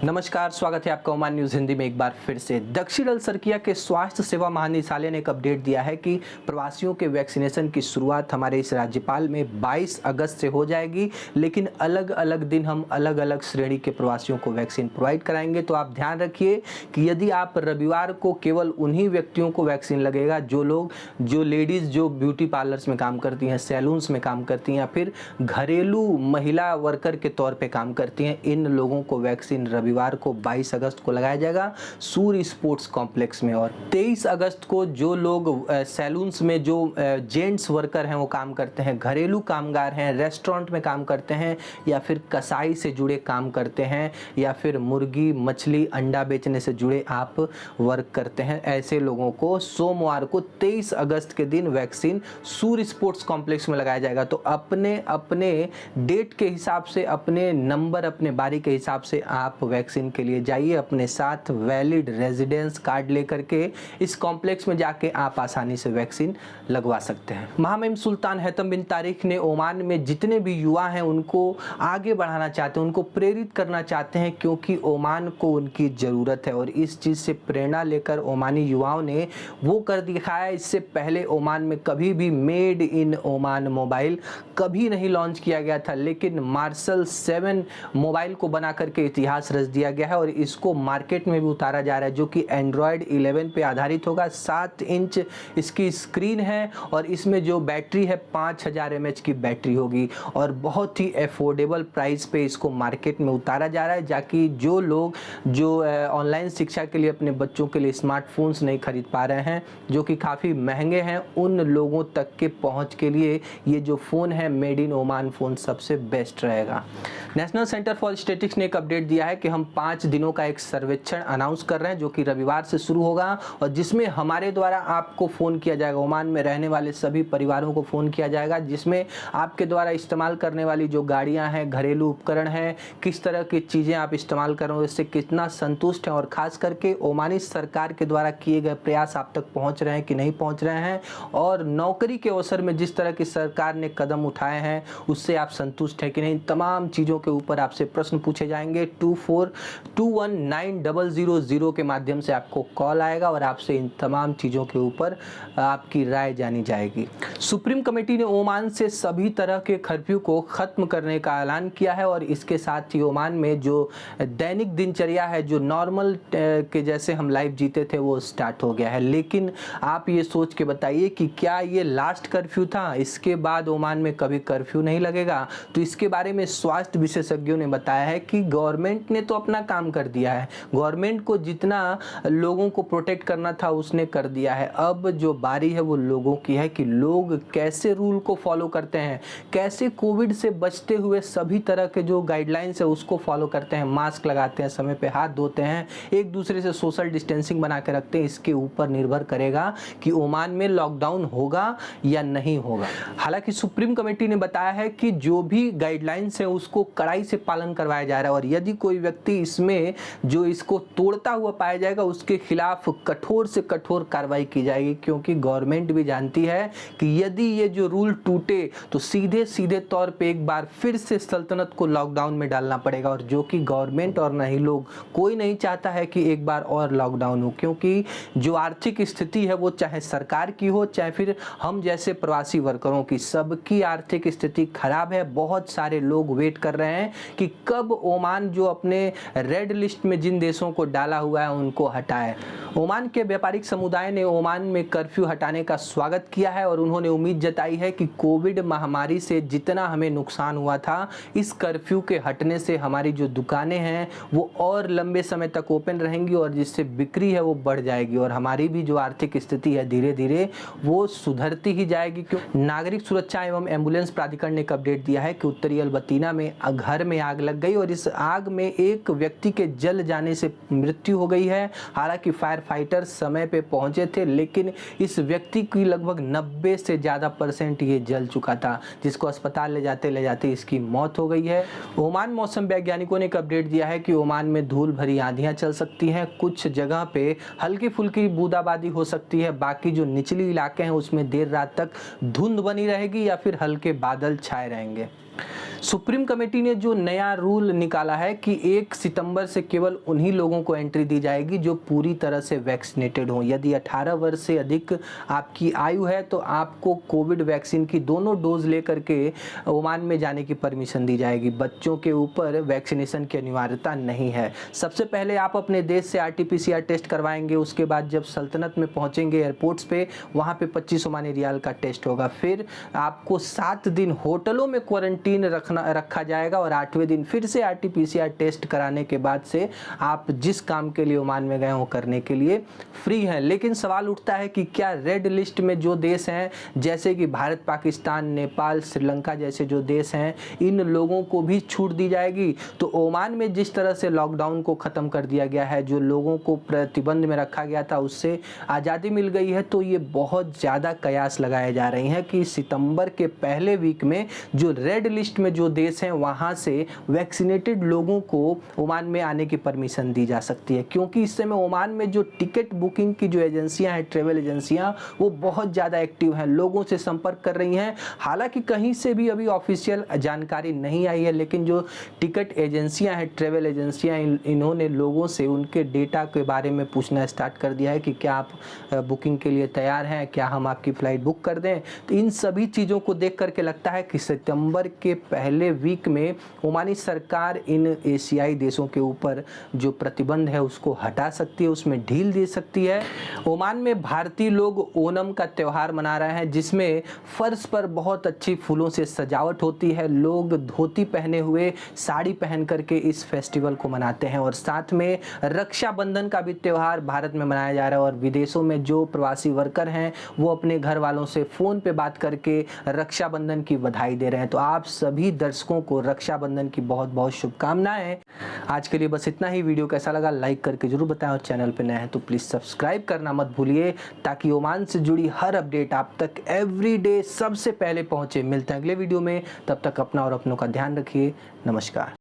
नमस्कार, स्वागत है आपका ओमान न्यूज़ हिंदी में एक बार फिर से। दक्षिण अल्सर्किया के स्वास्थ्य सेवा महानिदेशालय ने एक अपडेट दिया है कि प्रवासियों के वैक्सीनेशन की शुरुआत हमारे इस राज्यपाल में 22 अगस्त से हो जाएगी, लेकिन अलग अलग दिन हम अलग अलग श्रेणी के प्रवासियों को वैक्सीन प्रोवाइड कराएंगे। तो आप ध्यान रखिए कि यदि आप रविवार को केवल उन्हीं व्यक्तियों को वैक्सीन लगेगा जो लेडीज़ जो ब्यूटी पार्लर्स में काम करती हैं, सैलून्स में काम करती हैं या फिर घरेलू महिला वर्कर के तौर पर काम करती हैं, इन लोगों को वैक्सीन रविवार को 22 अगस्त को लगाया जाएगा सूर्य स्पोर्ट्स कॉम्प्लेक्स में। और 23 अगस्त को जो लोग सैलून्स में जो जेंट्स वर्कर हैं वो काम करते हैं, घरेलू कामगार हैं, रेस्टोरेंट में काम करते हैं या फिर कसाई से जुड़े काम करते हैं या फिर मुर्गी मछली अंडा बेचने से जुड़े आप वर्क करते हैं, ऐसे लोगों को सोमवार को 23 अगस्त के दिन वैक्सीन सूर्य स्पोर्ट्स कॉम्प्लेक्स में लगाया जाएगा। तो अपने अपने डेट के हिसाब से, अपने नंबर, अपने बारी के हिसाब से आप वैक्सीन के लिए जाइए। अपने साथ वैलिड रेजिडेंस कार्ड लेकर के इस कॉम्प्लेक्स में जाके आप आसानी से वैक्सीन लगवा सकते हैं। महामहिम सुल्तान हैतम बिन तारिक ने ओमान में जितने भी युवा हैं उनको आगे बढ़ाना चाहते हैं, उनको प्रेरित करना चाहते हैं, क्योंकि ओमान को उनकी ज़रूरत है। और इस चीज़ से प्रेरणा लेकर ओमानी युवाओं ने वो कर दिखाया। इससे पहले ओमान में कभी भी मेड इन ओमान मोबाइल कभी नहीं लॉन्च किया गया था, लेकिन मार्शल 7 मोबाइल को बना करके इतिहास रच दिया गया है और इसको मार्केट में भी उतारा जा रहा है, जो कि एंड्रॉयड 11 पे आधारित होगा। 7 इंच इसकी स्क्रीन है और इसमें जो बैटरी है 5000 mAh की बैटरी होगी और बहुत ही अफोर्डेबल प्राइस पे इसको मार्केट में उतारा जा रहा है, ताकि जो लोग जो ऑनलाइन शिक्षा के लिए अपने बच्चों के लिए स्मार्टफोन्स नहीं खरीद पा रहे हैं, जो कि काफ़ी महंगे हैं, उन लोगों तक के पहुंच के लिए ये जो फ़ोन है मेड इन ओमान फ़ोन सबसे बेस्ट रहेगा। नेशनल सेंटर फॉर स्टैटिस्टिक्स ने एक अपडेट दिया है कि हम 5 दिनों का एक सर्वेक्षण अनाउंस कर रहे हैं, जो कि रविवार से शुरू होगा और जिसमें हमारे द्वारा आपको फ़ोन किया जाएगा। ओमान में रहने वाले सभी परिवारों को फ़ोन किया जाएगा, जिसमें आपके द्वारा इस्तेमाल करने वाली जो गाड़ियां हैं, घरेलू उपकरण हैं, किस तरह की चीज़ें आप इस्तेमाल कर रहे हो, इससे कितना संतुष्ट हैं और ख़ास करके ओमानी सरकार के द्वारा किए गए प्रयास आप तक पहुँच रहे हैं कि नहीं पहुँच रहे हैं, और नौकरी के अवसर में जिस तरह की सरकार ने कदम उठाए हैं उससे आप संतुष्ट हैं कि नहीं। तमाम चीज़ों के ऊपर आपसे प्रश्न पूछे जाएंगे। 24219000 के माध्यम से आपको कॉल आएगा और आपसे इन तमाम चीज़ों के ऊपर आपकी राय जानी जाएगी। सुप्रीम कमेटी ने ओमान से सभी तरह के कर्फ्यू को ख़त्म करने का ऐलान किया है और इसके साथ ही ओमान में जो दैनिक दिनचर्या है, जो नॉर्मल के जैसे हम लाइफ जीते थे, वो स्टार्ट हो गया है। लेकिन आप ये सोच के बताइए कि क्या ये लास्ट कर्फ्यू था? इसके बाद ओमान में कभी कर्फ्यू नहीं लगेगा? तो इसके बारे में स्वास्थ्य विशेषज्ञों ने बताया है कि गवर्नमेंट ने तो अपना काम कर दिया है, गवर्नमेंट को जितना लोगों को प्रोटेक्ट करना था उसने कर दिया है। अब जो बारी है वो लोगों की है कि लोग कैसे रूल को फॉलो करते हैं, कैसे कोविड से बचते हुए सभी तरह के जो गाइडलाइंस है उसको फॉलो करते हैं, मास्क लगाते हैं, समय पे हाथ धोते हैं, एक दूसरे से सोशल डिस्टेंसिंग बना के रखते हैं। इसके ऊपर निर्भर करेगा कि ओमान में लॉकडाउन होगा या नहीं होगा। हालांकि सुप्रीम कमेटी ने बताया है कि जो भी गाइडलाइंस है उसको कड़ाई से पालन करवाया जा रहा है और यदि कोई व्यक्ति इसमें जो इसको तोड़ता हुआ पाया जाएगा उसके खिलाफ कठोर से कठोर कार्रवाई की जाएगी, क्योंकि गवर्नमेंट भी जानती है कि यदि ये जो रूल टूटे तो सीधे सीधे तौर पे एक बार फिर से सल्तनत को लॉकडाउन में डालना पड़ेगा, और जो कि गवर्नमेंट और नहीं लोग कोई नहीं चाहता है कि एक बार और लॉकडाउन हो, क्योंकि जो आर्थिक स्थिति है वो चाहे सरकार की हो चाहे फिर हम जैसे प्रवासी वर्करों की, सबकी आर्थिक स्थिति खराब है। बहुत सारे लोग वेट कर रहे हैं कि कब ओमान जो अपने रेड लिस्ट में जिन देशों को डाला हुआ है उनको हटाए। ओमान के व्यापारिक समुदाय ने ओमान में कर्फ्यू हटाने का स्वागत किया है और उन्होंने उम्मीद जताई है कि कोविड महामारी से जितना हमें नुकसान हुआ था, इस कर्फ्यू के हटने से हमारी जो दुकानें हैं वो और लंबे समय तक ओपन रहेंगी और जिससे बिक्री है वो बढ़ जाएगी और हमारी भी जो आर्थिक स्थिति है धीरे धीरे वो सुधरती ही जाएगी। क्यों नागरिक सुरक्षा एवं एम्बुलेंस प्राधिकरण ने एक अपडेट दिया है कि उत्तरी अल्बतीना में घर में आग लग गई और इस आग में एक व्यक्ति के जल जाने से मृत्यु हो गई है। हालांकि फायर फाइटर समय पे पहुंचे थे, लेकिन इस व्यक्ति की लगभग 90 से ज़्यादा % ये जल चुका था, जिसको अस्पताल ले जाते इसकी मौत हो गई है। ओमान मौसम वैज्ञानिकों ने एक अपडेट दिया है कि ओमान में धूल भरी आंधियां चल सकती हैं, कुछ जगह पे हल्की फुल्की बूंदाबांदी हो सकती है, बाकी जो निचली इलाके हैं उसमें देर रात तक धुंध बनी रहेगी या फिर हल्के बादल छाए रहेंगे। सुप्रीम कमेटी ने जो नया रूल निकाला है कि 1 सितंबर से केवल उन्हीं लोगों को एंट्री दी जाएगी जो पूरी तरह से वैक्सीनेटेड हों। यदि 18 वर्ष से अधिक आपकी आयु है तो आपको कोविड वैक्सीन की दोनों डोज लेकर के ओमान में जाने की परमिशन दी जाएगी। बच्चों के ऊपर वैक्सीनेशन की अनिवार्यता नहीं है। सबसे पहले आप अपने देश से RT-PCR टेस्ट करवाएंगे, उसके बाद जब सल्तनत में पहुंचेंगे एयरपोर्ट्स पे, वहाँ पे 25 ओमानी रियाल का टेस्ट होगा। फिर आपको 7 दिन होटलों में क्वारंटीन रखा जाएगा और 8वें दिन फिर से RT-PCR टेस्ट कराने के बाद से आप जिस काम के लिए ओमान में गए हो करने के लिए फ्री हैं। लेकिन सवाल उठता है कि क्या रेड लिस्ट में जो देश हैं जैसे कि भारत, पाकिस्तान, नेपाल, श्रीलंका जैसे जो देश हैं, इन लोगों को भी छूट दी जाएगी? तो ओमान में जिस तरह से लॉकडाउन को ख़त्म कर दिया गया है, जो लोगों को प्रतिबंध में रखा गया था उससे आज़ादी मिल गई है, तो ये बहुत ज़्यादा कयास लगाए जा रहे हैं कि सितंबर के पहले वीक में जो रेड लिस्ट में जो देश हैं वहां से वैक्सीनेटेड लोगों को ओमान में आने की परमिशन दी जा सकती है। क्योंकि इस समय ओमान में जो टिकट बुकिंग की जो एजेंसियां हैं, ट्रेवल एजेंसियां, वो बहुत ज़्यादा एक्टिव हैं, लोगों से संपर्क कर रही हैं। हालांकि कहीं से भी अभी ऑफिशियल जानकारी नहीं आई है, लेकिन जो टिकट एजेंसियां हैं, ट्रेवल एजेंसियां, इन्होंने लोगों से उनके डेटा के बारे में पूछना स्टार्ट कर दिया है कि क्या आप बुकिंग के लिए तैयार हैं, क्या हम आपकी फ़्लाइट बुक कर दें। तो इन सभी चीज़ों को देख करके लगता है कि सितंबर के पहले वीक में ओमानी सरकार इन एशियाई देशों के ऊपर जो प्रतिबंध है उसको हटा सकती है, उसमें ढील दे सकती है। ओमान में भारतीय लोग ओणम का त्यौहार मना रहे हैं, जिसमें फर्श पर बहुत अच्छी फूलों से सजावट होती है। लोग धोती पहने हुए, साड़ी पहन करके इस फेस्टिवल को मनाते हैं। और साथ में रक्षाबंधन का भी त्यौहार भारत में मनाया जा रहा है और विदेशों में जो प्रवासी वर्कर हैं वो अपने घर वालों से फ़ोन पे बात करके रक्षाबंधन की बधाई दे रहे हैं। तो आप सभी दर्शकों को रक्षाबंधन की बहुत बहुत शुभकामनाएं। आज के लिए बस इतना ही। वीडियो कैसा लगा लाइक करके जरूर बताएं और चैनल पे नए हैं तो प्लीज़ सब्सक्राइब करना मत भूलिए, ताकि ओमान से जुड़ी हर अपडेट आप तक एवरीडे सबसे पहले पहुंचे। मिलते हैं अगले वीडियो में, तब तक अपना और अपनों का ध्यान रखिए। नमस्कार।